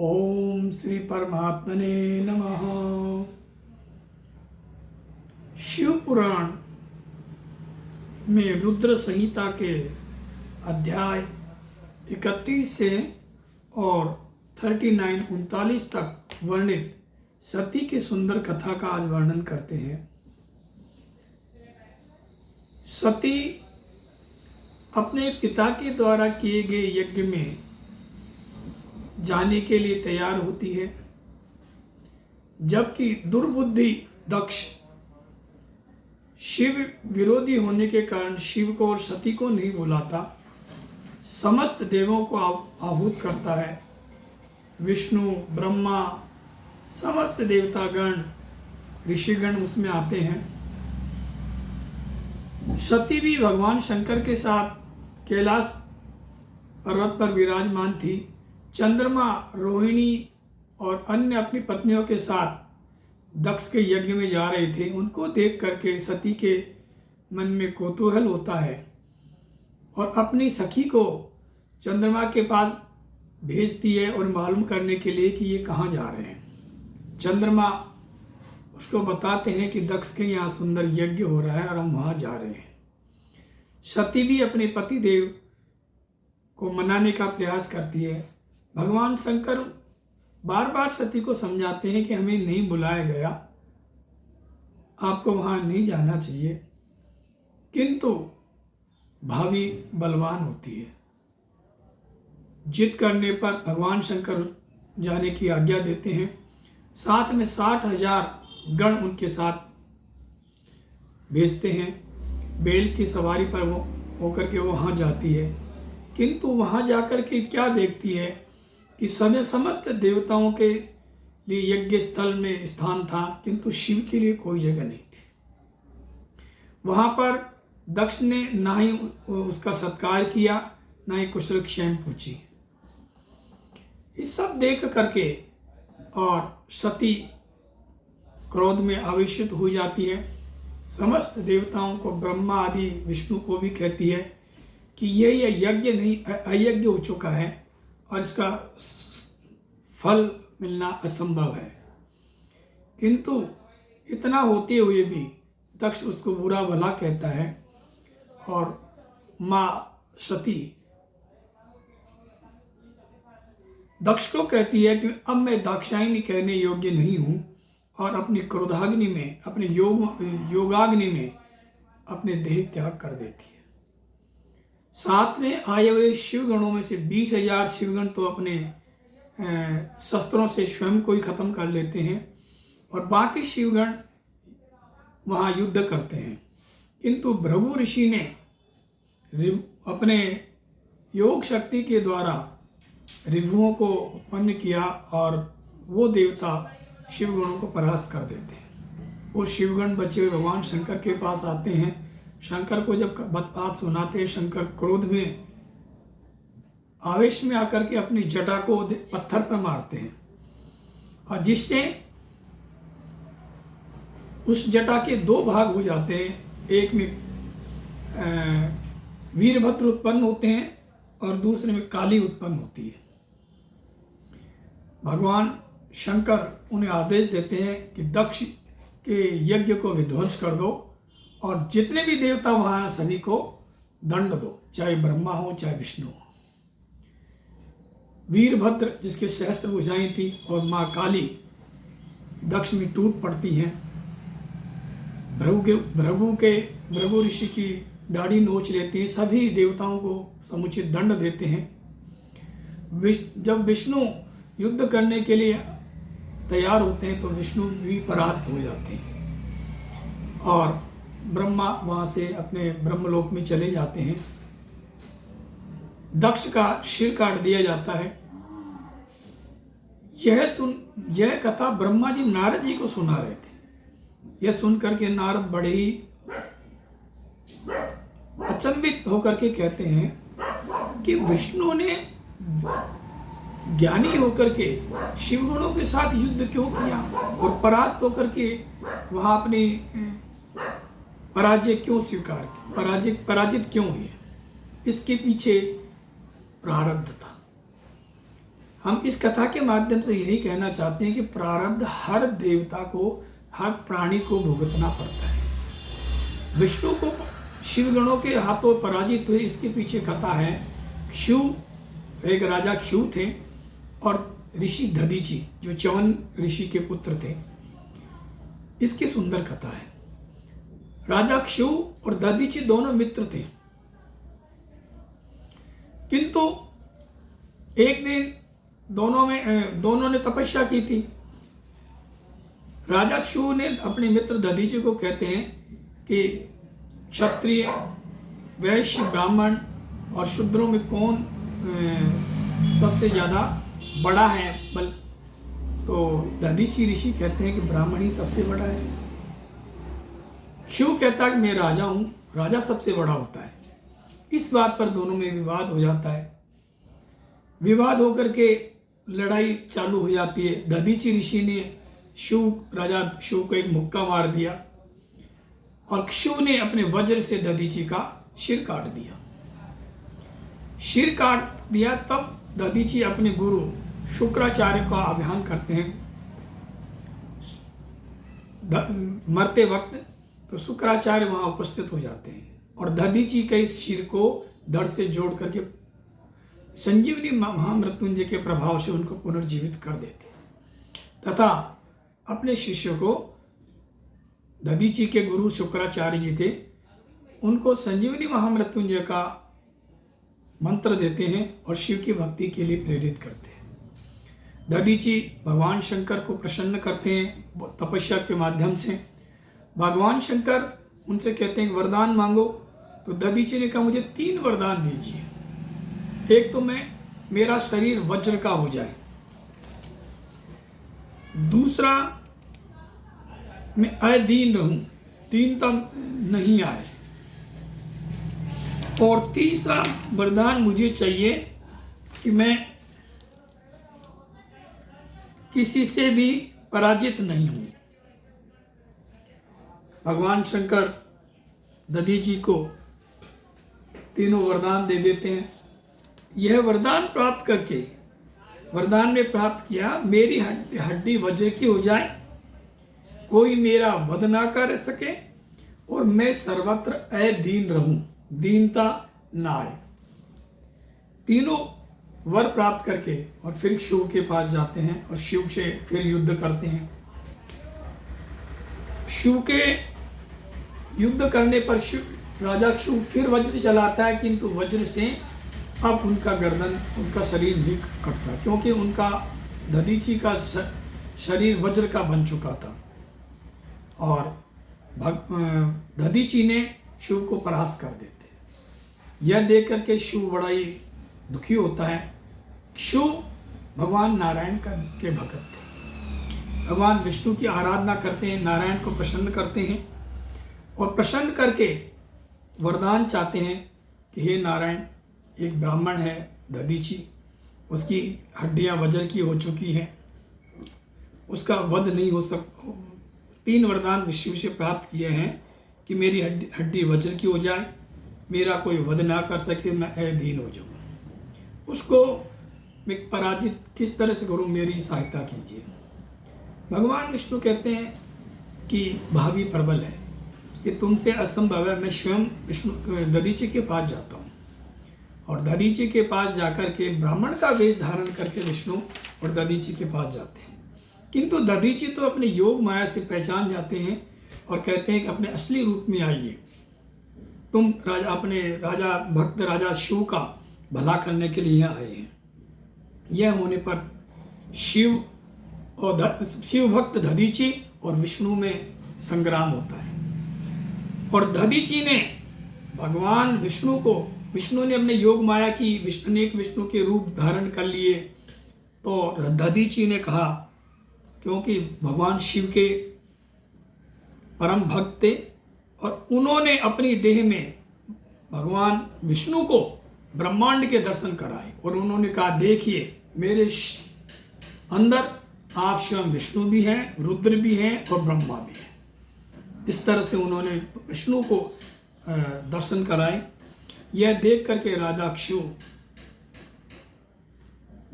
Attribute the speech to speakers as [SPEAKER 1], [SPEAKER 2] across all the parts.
[SPEAKER 1] ओम श्री परमात्मने नमः। शिव पुराण में रुद्र संहिता के अध्याय 31 से और 39 तक वर्णित सती की सुंदर कथा का आज वर्णन करते हैं। सती अपने पिता के द्वारा किए गए यज्ञ में जाने के लिए तैयार होती है, जबकि दुर्बुद्धि दक्ष शिव विरोधी होने के कारण शिव को और सती को नहीं बुलाता, समस्त देवों को आहूत करता है। विष्णु, ब्रह्मा, समस्त देवतागण, ऋषिगण उसमें आते हैं। सती भी भगवान शंकर के साथ कैलाश पर्वत पर विराजमान थी। चंद्रमा, रोहिणी और अन्य अपनी पत्नियों के साथ दक्ष के यज्ञ में जा रहे थे। उनको देख करके सती के मन में कौतूहल होता है और अपनी सखी को चंद्रमा के पास भेजती है और मालूम करने के लिए कि ये कहाँ जा रहे हैं। चंद्रमा उसको बताते हैं कि दक्ष के यहाँ सुंदर यज्ञ हो रहा है और हम वहाँ जा रहे हैं। सती भी अपने पति देव को मनाने का प्रयास करती है। भगवान शंकर बार बार सती को समझाते हैं कि हमें नहीं बुलाया गया, आपको वहाँ नहीं जाना चाहिए, किंतु भावी बलवान होती है। जिद करने पर भगवान शंकर जाने की आज्ञा देते हैं। साथ में 60,000 गण उनके साथ भेजते हैं। बैल की सवारी पर वो होकर के वो वहाँ जाती है, किंतु वहाँ जाकर के क्या देखती है कि समस्त देवताओं के लिए यज्ञ स्थल में स्थान था, किंतु शिव के लिए कोई जगह नहीं थी। वहाँ पर दक्ष ने ना ही उसका सत्कार किया, ना ही कुशल क्षेम पूछी। ये सब देख करके और सती क्रोध में आवेशित हो जाती है। समस्त देवताओं को, ब्रह्मा आदि विष्णु को भी कहती है कि ये यज्ञ नहीं, अयज्ञ हो चुका है और इसका फल मिलना असंभव है। किंतु इतना होते हुए भी दक्ष उसको बुरा भला कहता है और माँ सती दक्ष को कहती है कि अब मैं दाक्षायणी कहने योग्य नहीं हूँ, और अपनी क्रोधाग्नि में, अपने योगाग्नि में अपने देह त्याग कर देती है। साथ में आए हुए शिवगणों में से 20,000 शिवगण तो अपने शस्त्रों से स्वयं को ही खत्म कर लेते हैं और बाकी शिवगण वहाँ युद्ध करते हैं। किंतु भृगु ऋषि ने अपने योग शक्ति के द्वारा ऋभुओं को उत्पन्न किया और वो देवता शिवगणों को परास्त कर देते हैं। वो शिवगण बचे हुए भगवान शंकर के पास आते हैं। शंकर को जब बात सुनाते हैं, शंकर क्रोध में, आवेश में आकर के अपनी जटा को पत्थर पर मारते हैं और जिससे उस जटा के 2 भाग हो जाते हैं। एक में वीरभद्र उत्पन्न होते हैं और दूसरे में काली उत्पन्न होती है। भगवान शंकर उन्हें आदेश देते हैं कि दक्ष के यज्ञ को विध्वंस कर दो और जितने भी देवता वहाँ सभी को दंड दो, चाहे ब्रह्मा हो चाहे विष्णु हो। वीरभद्र जिसके सहस्त्र भुजाएं थी और माँ काली दक्ष में टूट पड़ती हैं। भृगु ऋषि की दाढ़ी नोच लेती हैं। सभी देवताओं को समुचित दंड देते हैं। जब विष्णु युद्ध करने के लिए तैयार होते हैं तो विष्णु भी परास्त हो जाते हैं और ब्रह्मा वहाँ से अपने ब्रह्मलोक में चले जाते हैं। दक्ष का सिर काट दिया जाता है। यह कथा ब्रह्मा जी नारद जी को सुना रहे थे। यह सुनकर के नारद बड़े ही अचंभित होकर के कहते हैं कि विष्णु ने ज्ञानी होकर के शिवगणों के साथ युद्ध क्यों किया और परास्त होकर के वहाँ अपनी पराजय क्यों स्वीकार की, पराजित क्यों हुए। इसके पीछे प्रारब्ध था। हम इस कथा के माध्यम से यही कहना चाहते हैं कि प्रारब्ध हर देवता को, हर प्राणी को भुगतना पड़ता है। विष्णु को शिवगणों के हाथों पराजित हुए, इसके पीछे कथा है। शिव, एक राजा शिव थे और ऋषि दधीचि जो च्यवन ऋषि के पुत्र थे। इसकी सुंदर कथा है। राजा शिव और दधीचि दोनों मित्र थे, किंतु एक दिन दोनों ने तपस्या की थी। राजा शिव ने अपने मित्र दधीचि को कहते हैं कि क्षत्रिय, वैश्य, ब्राह्मण और शूद्रों में कौन सबसे ज़्यादा बड़ा है बल? तो दधीचि ऋषि कहते हैं कि ब्राह्मण ही सबसे बड़ा है। शिव कहता है कि मैं राजा हूँ, राजा सबसे बड़ा होता है। इस बात पर दोनों में विवाद हो जाता है। विवाद होकर के लड़ाई चालू हो जाती है। दधीचि ऋषि ने राजा शिव को एक मुक्का मार दिया और शिव ने अपने वज्र से दधीचि का सिर काट दिया। सिर काट दिया तब दधीचि अपने गुरु शुक्राचार्य का आह्वान करते हैं मरते वक्त, तो शुक्राचार्य वहां उपस्थित हो जाते हैं और दधीचि के इस सिर को धड़ से जोड़ करके संजीवनी महामृत्युंजय के प्रभाव से उनको पुनर्जीवित कर देते तथा अपने शिष्य को, दधीचि के गुरु शुक्राचार्य जी थे, उनको संजीवनी महामृत्युंजय का मंत्र देते हैं और शिव की भक्ति के लिए प्रेरित करते हैं। दधीचि भगवान शंकर को प्रसन्न करते हैं तपस्या के माध्यम से। भगवान शंकर उनसे कहते हैं कि वरदान मांगो। तो दधीचि ने कहा मुझे 3 वरदान दीजिए। एक तो मेरा शरीर वज्र का हो जाए, दूसरा मैं अधीन रहूं, दीनता नहीं आए, और तीसरा वरदान मुझे चाहिए कि मैं किसी से भी पराजित नहीं हूं। भगवान शंकर दधीचि को तीनों वरदान दे देते हैं। यह वरदान प्राप्त करके, वरदान में प्राप्त किया, मेरी हड्डी वज्र की हो जाए, कोई मेरा वध ना कर सके और मैं सर्वत्र अधीन रहूं, दीनता ना आए। तीनों वर प्राप्त करके और फिर शिव के पास जाते हैं और शिव से फिर युद्ध करते हैं। शिव के युद्ध करने पर राजा शिव फिर वज्र चलाता है, किंतु वज्र से अब उनका गर्दन, उनका शरीर भी कटता, क्योंकि उनका दधीचि का शरीर वज्र का बन चुका था और दधीचि ने शिव को परास्त कर देते। यह देख करके शिव बड़ा ही दुखी होता है। शिव भगवान नारायण के भक्त थे। भगवान विष्णु की आराधना करते हैं, नारायण को प्रसन्न करते हैं और प्रसन्न करके वरदान चाहते हैं कि हे नारायण, एक ब्राह्मण है दधीचि, उसकी हड्डियां वज्र की हो चुकी हैं, उसका वध नहीं हो 3 वरदान विष्णु से प्राप्त किए हैं कि मेरी हड्डी वज्र की हो जाए, मेरा कोई वध ना कर सके, मैं अधीन हो जाऊँ, उसको मैं पराजित किस तरह से करूँ, मेरी सहायता कीजिए। भगवान विष्णु कहते हैं कि भावी प्रबल है, कि तुमसे असंभव है। मैं स्वयं दधीचि के पास जाता हूँ और दधीचि के पास जाकर के ब्राह्मण का वेश धारण करके विष्णु और दधीचि के पास जाते हैं, किंतु दधीचि तो अपने योग माया से पहचान जाते हैं और कहते हैं कि अपने असली रूप में आइए, तुम अपने भक्त राजा शिव का भला करने के लिए यहाँ आए हैं। यह होने पर शिव भक्त दधीचि और विष्णु में संग्राम होता है और दधीचि ने भगवान विष्णु ने अपने योग माया की अनेक विष्णु के रूप धारण कर लिए। तो दधीचि ने कहा, क्योंकि भगवान शिव के परम भक्त थे और उन्होंने अपनी देह में भगवान विष्णु को ब्रह्मांड के दर्शन कराए और उन्होंने कहा, देखिए मेरे अंदर आप स्वयं विष्णु भी हैं, रुद्र भी हैं और ब्रह्मा भी हैं। इस तरह से उन्होंने विष्णु को दर्शन कराए। यह देख करके राजा शिव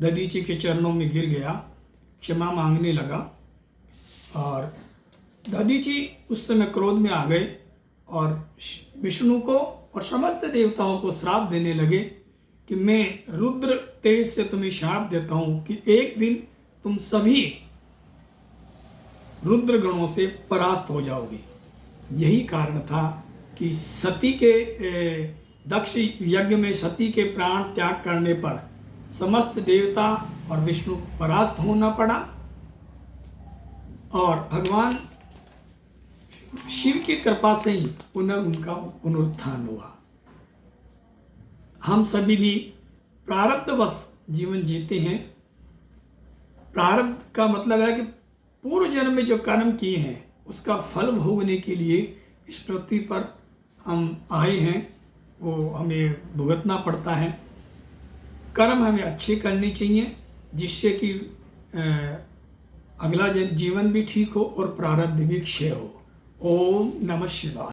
[SPEAKER 1] दधीची के चरणों में गिर गया, क्षमा मांगने लगा। और दधीची उस समय क्रोध में आ गए और विष्णु को और समस्त देवताओं को श्राप देने लगे कि मैं रुद्र तेज से तुम्हें श्राप देता हूं कि एक दिन तुम सभी रुद्र गणों से परास्त हो जाओगे। यही कारण था कि सती के दक्ष यज्ञ में सती के प्राण त्याग करने पर समस्त देवता और विष्णु को परास्त होना पड़ा और भगवान शिव की कृपा से ही उनका पुनरुत्थान हुआ। हम सभी भी प्रारब्धवश जीवन जीते हैं। प्रारब्ध का मतलब है कि पूर्व जन्म में जो कर्म किए हैं उसका फल भोगने के लिए इस पृथ्वी पर हम आए हैं, वो हमें भुगतना पड़ता है। कर्म हमें अच्छे करने चाहिए जिससे कि अगला जीवन भी ठीक हो और प्रारब्ध भी क्षय हो। ओम नमः शिवाय।